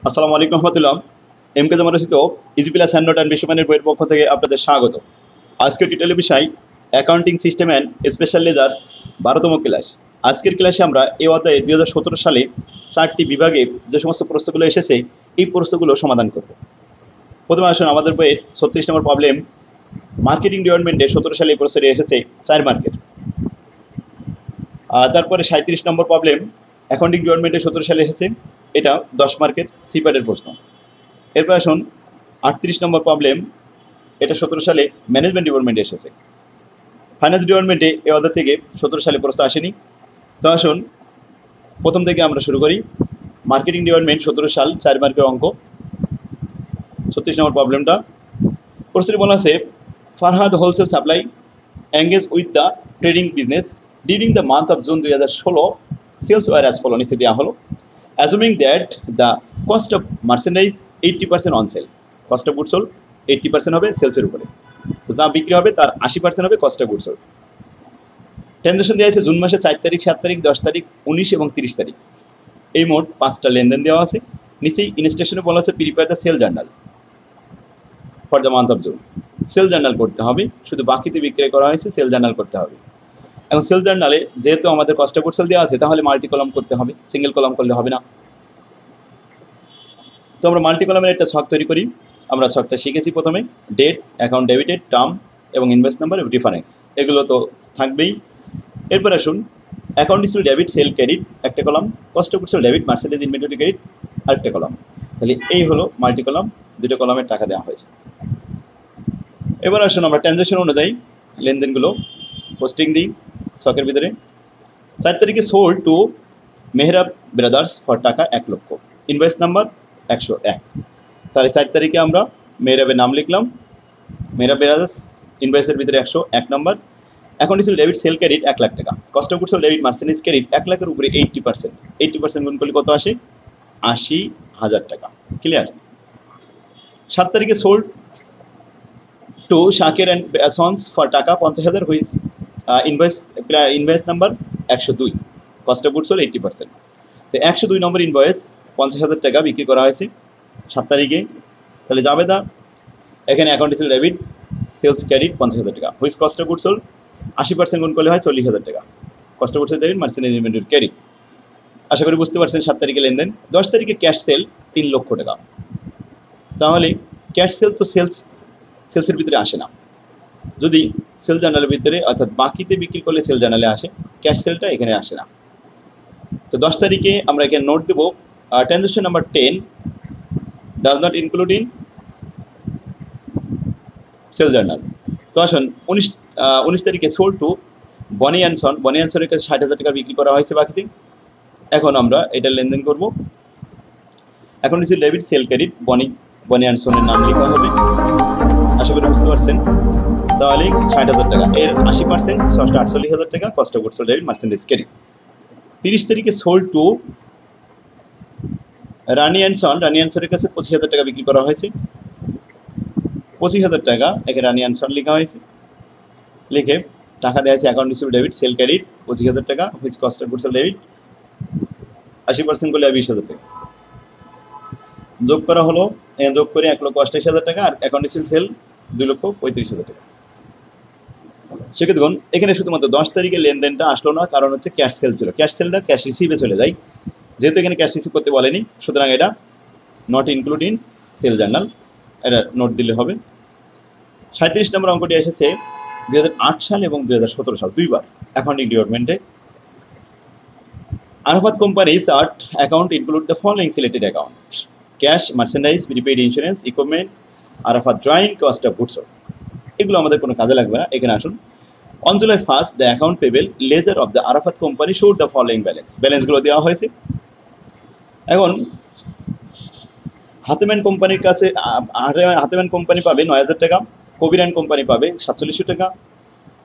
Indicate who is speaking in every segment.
Speaker 1: আসসালামু আলাইকুম রহমতুল্লাহ। এমকে জমা রচিত easy plus hand note and বিশ্বমানের বইয়ের পক্ষ থেকে আপনাদের স্বাগত। আজকের টিটেলের বিষয় accounting system and special ledger 12তম ক্লাস। আজকের ক্লাসে আমরা এই অধ্যায়ে 2017 সালে 4টি বিভাগে যে সমস্ত প্রশ্নগুলো এসেছে এই প্রশ্নগুলো সমাধান করব। প্রথমে আসুন আমাদের বইয়ের 36 নম্বর প্রবলেম, মার্কেটিং ডিপার্টমেন্টে 17 সালে এই প্রশ্নটি এসেছে 4 মার্কের। তারপরে 37 নম্বর প্রবলেম, অ্যাকাউন্টিং ডিপার্টমেন্টে 17 সালে এসেছে, এটা 10 মার্কের সিপ্যাটের প্রশ্ন। এরপর আসুন 38 নম্বর প্রবলেম, এটা 17 সালে ম্যানেজমেন্ট ডিপার্টমেন্টে এসেছে। ফাইন্যান্স ডিপার্টমেন্টে এ অধ্যায় থেকে 17 সালে প্রশ্ন আসেনি। তো আসুন প্রথম থেকে আমরা শুরু করি। মার্কেটিং ডিপার্টমেন্ট 17 সাল 4 মার্কের অঙ্ক। 36 নম্বর প্রবলেমটা প্রশ্নে বলা আছে, Farhad wholesale supply engage with the trading business during the month of June 2016, sales were as follow. নিচে দেওয়া হলো, assuming that the cost of merchandise 80% on sale, cost of goods sold 80% হবে সেলসের উপরে, তো যা বিক্রি হবে তার 80% হবে cost of goods sold. Transaction দেওয়া আছে জুন মাসে 4 তারিখ, 7 তারিখ, 10 তারিখ, 19 এবং 30 তারিখ। এই মোট 5টা লেনদেন দেওয়া আছে। নিচেই ইনস্ট্রাকশনে বলা আছে prepare the sale journal for the month of June. Sale journal করতে হবে, শুধু বাকিতে বিক্রয় করা হয়েছে সেল জার্নাল করতে হবে। এবং সেল জার্নালে যেহেতু আমাদের কস্ট অফ গুডস সোল্ড দেওয়া আছে, তাহলে মাল্টি কলাম করতে হবে, সিঙ্গেল কলাম করলে হবে না। তো আমরা মাল্টি কলামের একটা ছক তৈরি করি। আমরা ছকটা শিখেছি প্রথমে, ডেট, অ্যাকাউন্ট ডেবিটেড, টার্ম এবং ইনভয়েস নাম্বার এবং ডিফারেন্স, এগুলো তো থাকবেই। এরপর আসুন account receive debit sale credit একটা column, cost of goods sold debit merchandise inventory credit আরেকটা কলাম। তাহলে এই হলো মাল্টি কলাম, দুটো কলামের টাকা দেওয়া হয়েছে। এবার আসুন আমরা ট্রানজাকশন অনুযায়ী লেনদেনগুলো পোস্টিং দিই ছকের ভিতরে। 4 তারিখে sold to Mehrab brothers for taka 1 লক্ষ, ইনভয়েস নাম্বার 101। তাহলে 4 তারিখে আমরা মেহরাবের নাম লিখলাম, মেহরাব ব্রাদার্স, ইনভয়েসের ভিতরে 101 নম্বর। এখন receive debit sale credit 1 lakh টাকা, cost of goods sold debit merchandise credit 1 লাখের উপরে 80% গুণ করলে কত আসে? 80,000 টাকা। ক্লিয়ার? 7 তারিখে সোল্ড টু শাকের অ্যান্ড সন্স ফর টাকা 50,000, which invoice number 102, cost of goods sold 80%। তো 102 নম্বর ইনভয়েস 50,000 টাকা বিক্রি করা হয়েছে 7 তারিখে। তাহলে যাবে দা এখানে account receive debit sales credit 50,000 টাকা, which cost of goods sold 80% গুণ করলে হয় 40,000 টাকা, cost of goods sold debit merchandise inventory credit. আশা করি বুঝতে পারছেন 7 তারিখে লেনদেন। 10 তারিখে ক্যাশ সেল 3 লক্ষ টাকা। তাহলে ক্যাশ সেল তো সেলসের ভিতরে আসে না, যদি সেল জার্নালের ভিতরে অর্থাৎ বাকিতে বিক্রি করলে সেল জার্নালে আসে, ক্যাশ সেলটা এখানে আসে না। তো 10 তারিখে আমরা এখানে নোট দেবো, transaction number 10 does not include in sale journal. তো আসুন 19 তারিখে sold to Bonny and son, Bonny and সনের কাছে 60,000 টাকা বিক্রি করা হয়েছে বাকিতে। এখন আমরা এটা লেনদেন করব। এখন রিসিভ ডেবিট সেল ক্রেডিট বনি অ্যান্ড সনের নাম লেখা হবে। আশা করি বুঝতে পারছেন। তাহলে 60,000 টাকা, এর 80% 48,000 টাকা, cost of goods sold debit merchandise credit. 30 তারিখে সোল্ড টু রানি অ্যান্ড সনের কাছে 25,000 টাকা বিক্রি করা হয়েছে। 25,000 টাকা এখানে রানি অ্যান্ড সন লেখা হয়েছে। লিখে টাকা দেওয়া হয়েছে account receive debit sale credit 25,000 টাকা, which cost of goods sold debit 80% করলে 20,000 টাকা। যোগ করা হলো, যোগ করে 1,28,000 টাকা, আর অ্যাকাউন্ট রিসিভ সেল 2,35,000 টাকা। সেক্ষেত্রে দেখুন এখানে শুধুমাত্র 10 তারিখে লেনদেনটা আসলো না, কারণ হচ্ছে ক্যাশ সেল ছিল। ক্যাশ সেলটা ক্যাশ রিসিভে চলে যায়, যেহেতু এখানে ক্যাশ রিসিভ করতে বলেনি, সুতরাং এটা not include in sale journal, এটা নোট দিলে হবে। 37 নম্বর অঙ্কটি এসেছে 2008 সাল এবং 2017 সাল, দুইবার অ্যাকাউন্টিং ডিপার্টমেন্টে। Arafat companies art account include the following selected account: cash, merchandise, prepaid insurance, equipment, Arafat drawing, cost of goods sold. এগুলো আমাদের কোনো কাজে লাগবে না। এখানে আসুন, on July 1st the account payable ledger of the Arafat company showed the following ব্যালেন্সগুলো দেওয়া হয়েছে। এখন হাতেম্যান কোম্পানির কাছে হাতেম্যান কোম্পানি পাবে 9,000 টাকা, কবির অ্যান্ড কোম্পানি পাবে 4700 টাকা,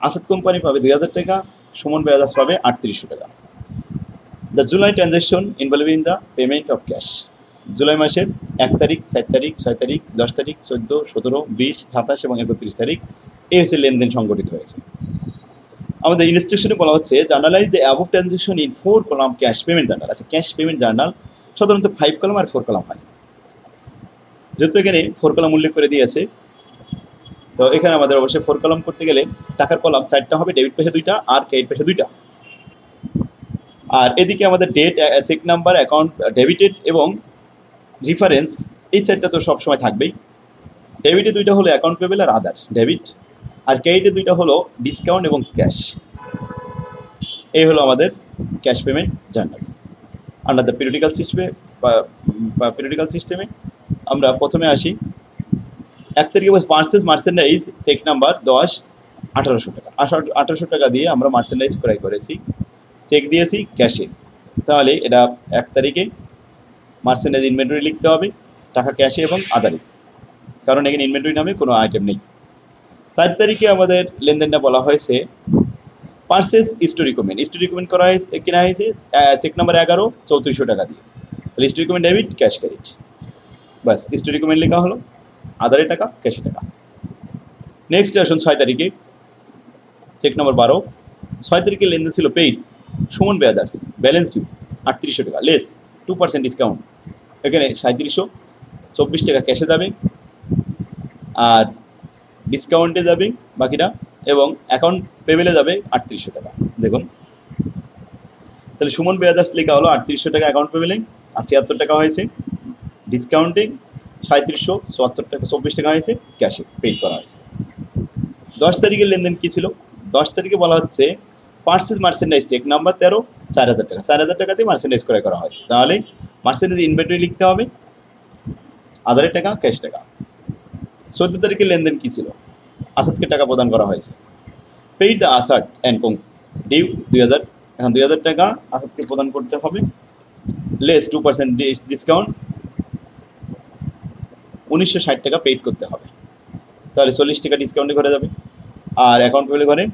Speaker 1: আসাদ কোম্পানি পাবে 2,000 টাকা, সুমন ব্রাদার্স পাবে 3800 টাকা। The July transaction involving the payment of cash, July মাসের 1 তারিখ, 4 তারিখ, 6 তারিখ, 10 তারিখ, 14, 17, 20, 27 এবং 31 তারিখ এই হচ্ছে লেনদেন সংগঠিত হয়েছে। আমাদের ইনস্ট্রাকশনে বলা হচ্ছে journalise the above transaction in 4 column cash payment journal. আচ্ছা, ক্যাশ পেমেন্ট জার্নাল সাধারণত 5 কলাম আর 4 কলাম হয়। যেহেতু এখানে 4 কলাম উল্লেখ করে দিয়েছে, তো এখানে আমাদের অবশ্যই 4 কলাম করতে গেলে টাকার কলাম 4টা হবে, ডেবিট পাশে 2টা আর ক্রেডিট পাশে 2টা। আর এদিকে আমাদের date, check number, account debited এবং রেফারেন্স, এই 4টা তো সবসময় থাকবেই। ডেবিটে 2টা হলো অ্যাকাউন্ট পেবেল আর আদার ডেবিট, আর ক্রেডিটে 2টা হলো ডিসকাউন্ট এবং ক্যাশ। এই হলো আমাদের cash payment journal under the periodical সিস্টেমে। পিরিয়ডিক্যাল সিস্টেমে আমরা প্রথমে আসি 1 তারিখে পার্সেস মার্চেন্ডাইজ, চেক নাম্বার 1800 টাকা। 1800 টাকা দিয়ে আমরা মার্চেন্ডাইজ ক্রয় করেছি, চেক দিয়েছি ক্যাশে। তাহলে এটা 1 তারিখে মার্চেন্ডাইজ ইনভেন্টরি লিখতে হবে, টাকা ক্যাশে এবং আদারে, কারণ এখানে ইনভেন্টরি নামে কোনো আইটেম নেই। 4 তারিখে আমাদের লেনদেনটা বলা হয়েছে purchase story comment. Story comment করা হয়েছে, কেনা হয়েছে চেক নাম্বার 11 3400 টাকা দিয়ে। তাহলে story comment debit, cash credit, বাস স্টোরি কমেন্ট লেখা হলো, আদারে টাকা ক্যাশে টাকা। নেক্সট আসুন 6 তারিখে, চেক নাম্বার 12। 6 তারিখে লেনদেন ছিল paid Suman brothers, balance due 3800 টাকা, লেস 2% ডিসকাউন্ট, এখানে 3724 টাকা ক্যাশে যাবে আর ডিসকাউন্টে যাবে বাকিটা, এবং অ্যাকাউন্ট পেবেলে যাবে 3800 টাকা। দেখুন তাহলে সুমন ব্রাদার্স লেখা হলো 3800 টাকা অ্যাকাউন্ট পেবেলে, আর 76 টাকা হয়েছে ডিসকাউন্টে, 3774 টাকা 24 টাকা হয়েছে ক্যাশে পেড করা হয়েছে। 10 তারিখের লেনদেন কী ছিল? 10 তারিখে বলা হচ্ছে পার্সেস মার্চেন্ডাইজ, চেক নাম্বার 13 4000 টাকা। 4000 টাকাতে মার্চেন্ডাইজ ক্রয় করা হয়েছে, তাহলে মার্চেন্ডাইজ ইনভেন্টরি লিখতে হবে, আদারের টাকা ক্যাশ টাকা। 14 তারিখের লেনদেন কী ছিল? আসাদকে টাকা প্রদান করা হয়েছে, paid the Asad and co due 2000, এখন 2000 টাকা আসাদকে প্রদান করতে হবে, লেস 2% ডিসকাউন্ট 1960 টাকা পেইড করতে হবে, তাহলে 40 টাকা ডিসকাউন্টে ঘরে যাবে, আর অ্যাকাউন্ট পেলে ঘরে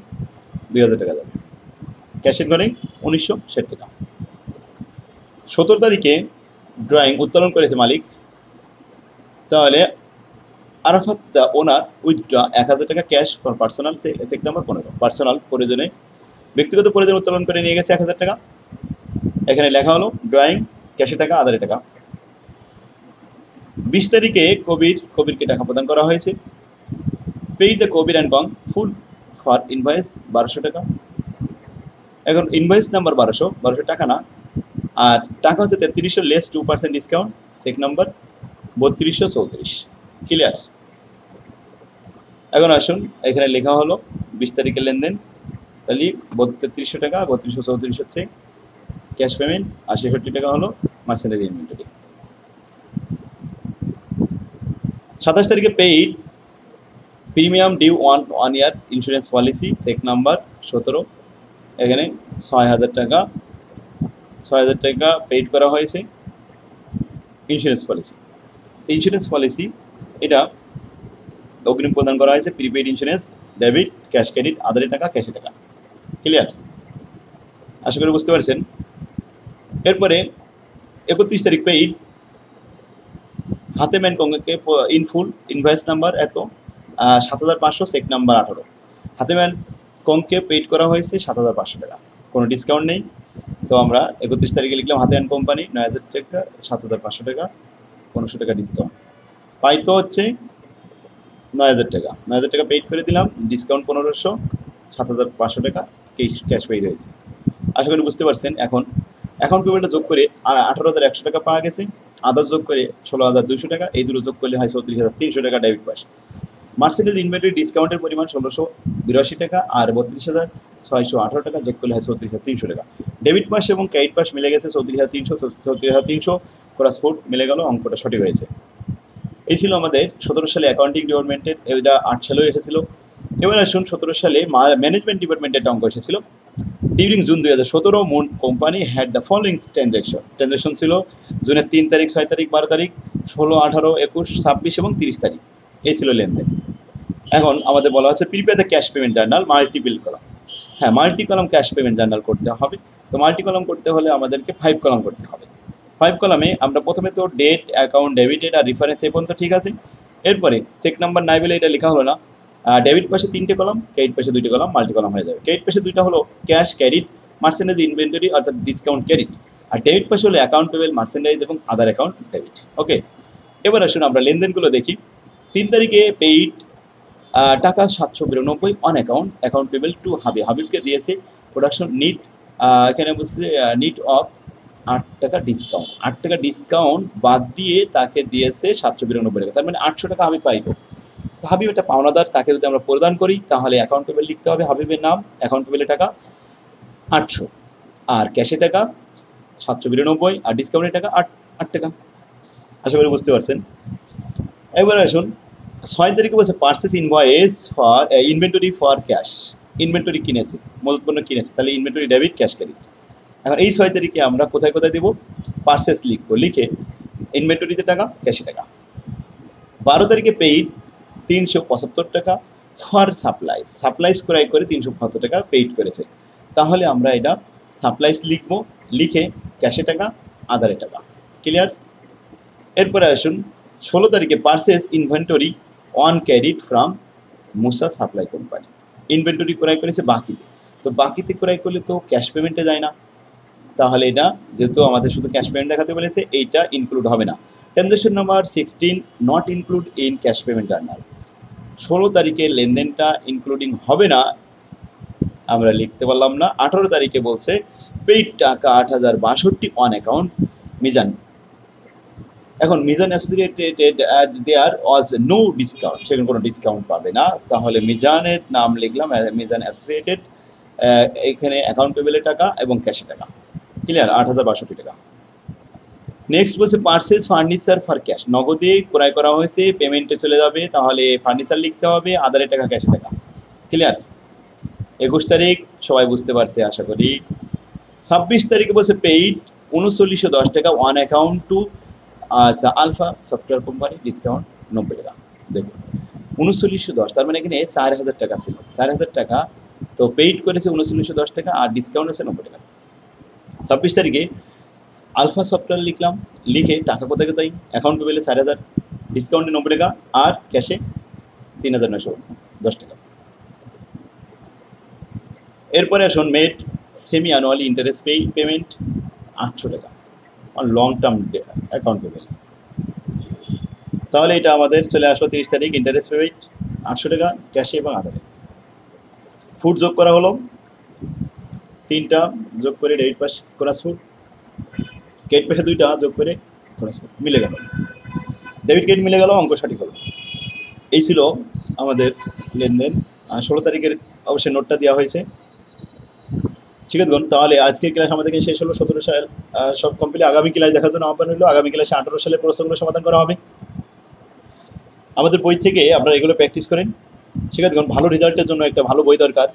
Speaker 1: 2000 টাকা যাবে, ক্যাশের ঘরে 1960 টাকা। 17 তারিখে ড্রয়িং উত্তোলন করেছে মালিক, তাহলে আরাফাত দ্য ওনার উইথড্র 1000 টাকা cash for personal, check number 15 personal প্রয়োজনে, ব্যক্তিগত প্রয়োজন উত্তোলন করে নিয়ে গেছে 1000 টাকা, এখানে লেখা হলো ড্রয়িং ক্যাশে টাকা আদারে টাকা। 20 তারিখে কবিরকে টাকা প্রদান করা হয়েছে, paid the Kabir and Kong full for invoice 1200 টাকা, এখন ইনভয়েস নাম্বার 1200 টাকা না, আর টাকা হচ্ছে 3300, less 2% discount, check number 3234। Clear? এখন আসুন এখানে লেখা হলো 20 তারিখের লেনদেন, তাহলে 3300 টাকা, 3234 হচ্ছে ক্যাশ পেমেন্ট, আর 66 টাকা হলো মার্চেন্ডাইজ ইনভেন্টরি। 27 তারিখে পেইড প্রিমিয়াম ডিউ 1 ইয়ার ইন্স্যুরেন্স পলিসি, চেক নাম্বার 17, এখানে 6000 টাকা পেইড করা হয়েছে ইন্স্যুরেন্স পলিসি। ইন্স্যুরেন্স পলিসি এটা অগ্রিম প্রদান করা হয়েছে, prepaid insurance debit, cash credit, আদারে টাকা ক্যাশে টাকা। ক্লিয়ার? আশা করি বুঝতে পারছেন। এরপরে 31 তারিখ পেইড হাতেম অ্যান্ড কোংকে ইন ফুল, ইনভয়েস নাম্বার এত 7500, চেক নাম্বার 18, হাতেম অ্যান্ড কোংকে পেইড করা হয়েছে 7500 টাকা, কোনো ডিসকাউন্ট নেই, তো আমরা 31 তারিখে লিখলাম হাতেম অ্যান্ড কোম্পানি 9000 টাকা, 7500 টাকা, 1500 টাকা ডিসকাউন্ট, পাইতো হচ্ছে 9000 টাকা, 9000 টাকা পেইড করে দিলাম, ডিসকাউন্ট 1500, 7500 টাকা ক্যাশ পেইড হয়েছে। আশা করি বুঝতে পারছেন। এখন অ্যাকাউন্ট পেমেন্টটা যোগ করে 18100 টাকা পাওয়া গেছে, আদার যোগ করে 16200 টাকা, এই দুটো যোগ করলে হয় 34300 টাকা ডেবিট পাস। মার্চেন্ডাইজ ইনভেন্টরি ডিসকাউন্টের পরিমাণ 1682 টাকা, আর 32618 টাকা যোগ করলে হয় 34300 টাকা। ডেবিট পাস এবং ক্রেডিট পাস মিলে গেছে 34300, 34300 ক্রস ফুট মিলে গেল, অঙ্কটা সঠিক হয়েছে। এই ছিল আমাদের 17 সালে অ্যাকাউন্টিং ডিপার্টমেন্টের, এটা 8 সালেও এসেছিল। এবার আসুন 17 সালে ম্যানেজমেন্ট ডিপার্টমেন্টের একটা অঙ্ক এসেছিল। During June 2017 moon company had the following transaction ছিল জুনের 3 তারিখ, 6 তারিখ, 12 তারিখ, 16, 18, 21, 26 এবং 30 তারিখ, এই ছিল লেনদেন। এখন আমাদের বলা হচ্ছে prepare the cash payment journal multiple column. হ্যাঁ, multi column cash payment journal করতে হবে। তো মাল্টি কলাম করতে হলে আমাদেরকে 5 কলাম করতে হবে। 5 কলামে আমরা প্রথমে তো ডেট, অ্যাকাউন্ট, ডেবিটেড আর রেফারেন্স এই পর্যন্ত ঠিক আছে। এরপরে চেক নাম্বার নাই বলে এটা লেখা হলো না, ডেবিট পাশে 3টে কলাম, ক্রেডিট পাশে 2টে কলাম, মাল্টি কলাম হয়ে যাবে। ক্রেডিট পাশে 2টা হলো ক্যাশ ক্রেডিট, মার্চেন্ডাইজ ইনভেন্টরি অর্থাৎ ডিসকাউন্ট ক্রেডিট, আর ডেবিট পাশে হলো অ্যাকাউন্ট পেবেল, মার্চেন্ডাইজ এবং আদার অ্যাকাউন্ট ডেবিট। ওকে, এবার আসুন আমরা লেনদেনগুলো দেখি। 3 তারিখে পেইড টাকা 792 অন অ্যাকাউন্ট পেবল টু হাবিবকে দিয়েছে প্রোডাকশন নিট, এখানে বলছে নিট অফ 8 টাকা ডিসকাউন্ট, 8 টাকা ডিসকাউন্ট বাদ দিয়ে তাকে দিয়েছে 792 টাকা, তার মানে 800 টাকা হাবিব পাইতো। তো হাবিব একটা পাওনাদার, তাকে যদি আমরা প্রদান করি তাহলে অ্যাকাউন্ট পেবল লিখতে হবে হাবিবের নাম, অ্যাকাউন্ট পেবলের টাকা 800, আর ক্যাশে টাকা 792, আর ডিসকাউন্টের টাকা 8 টাকা। আশা করি বুঝতে পারছেন। এবার আসুন 6 তারিখে বলছে purchase invoice for inventory for cash, inventory কিনেছে, মজুত পণ্য কিনেছে, তাহলে ইনভেন্টরি ডেবিট ক্যাশ ক্রেডিট। এখন এই 6 তারিখে আমরা কোথায় কোথায় দেবো, পার্সেস লিখবো, লিখে ইনভেন্টরিতে টাকা ক্যাশে টাকা। 12 তারিখে পেইড 375 টাকা ফর সাপ্লাইজ ক্রয় করে 375 টাকা পেইড করেছে, তাহলে আমরা এটা সাপ্লাইজ লিখবো, লিখে ক্যাশে টাকা আদারে টাকা। ক্লিয়ার। এরপরে আসুন 16 তারিখে purchase inventory on credit from Musa supply company, inventory ক্রয় করেছে বাকিতে, তো বাকিতে ক্রয় করলে তো ক্যাশ পেমেন্টে যায় না, তাহলে এটা যেহেতু আমাদের শুধু ক্যাশ পেমেন্ট দেখাতে বলেছে এইটা ইনক্লুড হবে না। Transaction number 16 not include in cash payment journal, 16 তারিখে লেনদেনটা ইনক্লুডিং হবে না, আমরা লিখতে পারলাম না। 18 তারিখে বলছে পেইড টাকা 8062 অন অ্যাকাউন্ট মিজান, এখন Mizan associated there was no discount, সেখানে কোনো ডিসকাউন্ট পাবে না, তাহলে মিজানের নাম লিখলাম মিজান অ্যাসোসিয়েটেড, এখানে অ্যাকাউন্ট পেবলের টাকা এবং ক্যাশে টাকা। ক্লিয়ার, 8062 টাকা। নেক্সট বলছে পার্সেস ফার্নিচার ফর ক্যাশ, নগদে ক্রয় করা হয়েছে, পেমেন্টে চলে যাবে, তাহলে ফার্নিচার লিখতে হবে, আদারের টাকা ক্যাশে টাকা। ক্লিয়ার। 21 তারিখ সবাই বুঝতে পারছে আশা করি। 26 তারিখে বলছে পেইড 3910 টাকা on account to alpha software company, discount 90 টাকা। দেখুন 3910, তার মানে এখানে 4000 টাকা ছিল, 4000 টাকা তো পেইড করেছে 3910 টাকা, আর ডিসকাউন্ট হচ্ছে 90 টাকা। 26 তারিখে আলফা সফটওয়্যার লিখলাম, লিখে টাকা কোথায় কোথায়, অ্যাকাউন্ট পেবেলে 4000, ডিসকাউন্টে 90 টাকা, আর ক্যাশে 3910 টাকা। এরপরে আসুন made semi annually interest payment 800 টাকা on long term account payable, তাহলে এটা আমাদের চলে আসলো 30 তারিখ ইন্টারেস্ট পেমেন্ট 800 টাকা ক্যাশে এবং আদারে। ফুড যোগ করা হলো, 3টা যোগ করে debit pass cross food, credit পাশে 2টা যোগ করে ক্রস ফুড, মিলে গেল, ডেবিট ক্রেডিট মিলে গেল, অঙ্ক সঠিক হলো। এই ছিল আমাদের লেনদেন। 16 তারিখের অবশ্যই নোটটা দেওয়া হয়েছে। শিক্ষার্থীগণ, তাহলে আজকের ক্লাস আমাদের শেষ হলো। 17 সাল সব কমপ্লিট। আগামী ক্লাস দেখার জন্য আহ্বান হলো, আগামী ক্লাসে 18 সালের প্রশ্নগুলো সমাধান করা হবে। আমাদের বই থেকে আপনারা এগুলো প্র্যাকটিস করেন। শিক্ষার্থীগণ, ভালো রেজাল্টের জন্য একটা ভালো বই দরকার,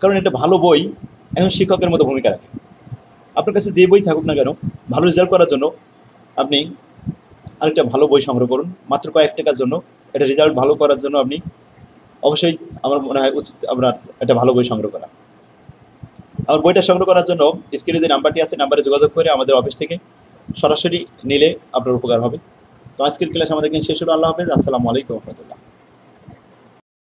Speaker 1: কারণ একটা ভালো বই এখন শিক্ষকের মতো ভূমিকা রাখে। আপনার কাছে যে বই থাকুক না কেন, ভালো রেজাল্ট করার জন্য আপনি আরেকটা ভালো বই সংগ্রহ করুন, মাত্র কয়েক টাকার জন্য। এটা রেজাল্ট ভালো করার জন্য আপনি অবশ্যই, আমার মনে হয় উচিত আপনার একটা ভালো বই সংগ্রহ করা। আমার বইটা সংগ্রহ করার জন্য স্ক্রিনে যে নাম্বারটি আছে, নাম্বারে যোগাযোগ করে আমাদের অফিস থেকে সরাসরি নিলে আপনার উপকার হবে। তো আজকের ক্লাস আমাদের শেষ হলো। আল্লাহ হাফেজ, আসসালামু আলাইকুম রহমতুল্লাহ।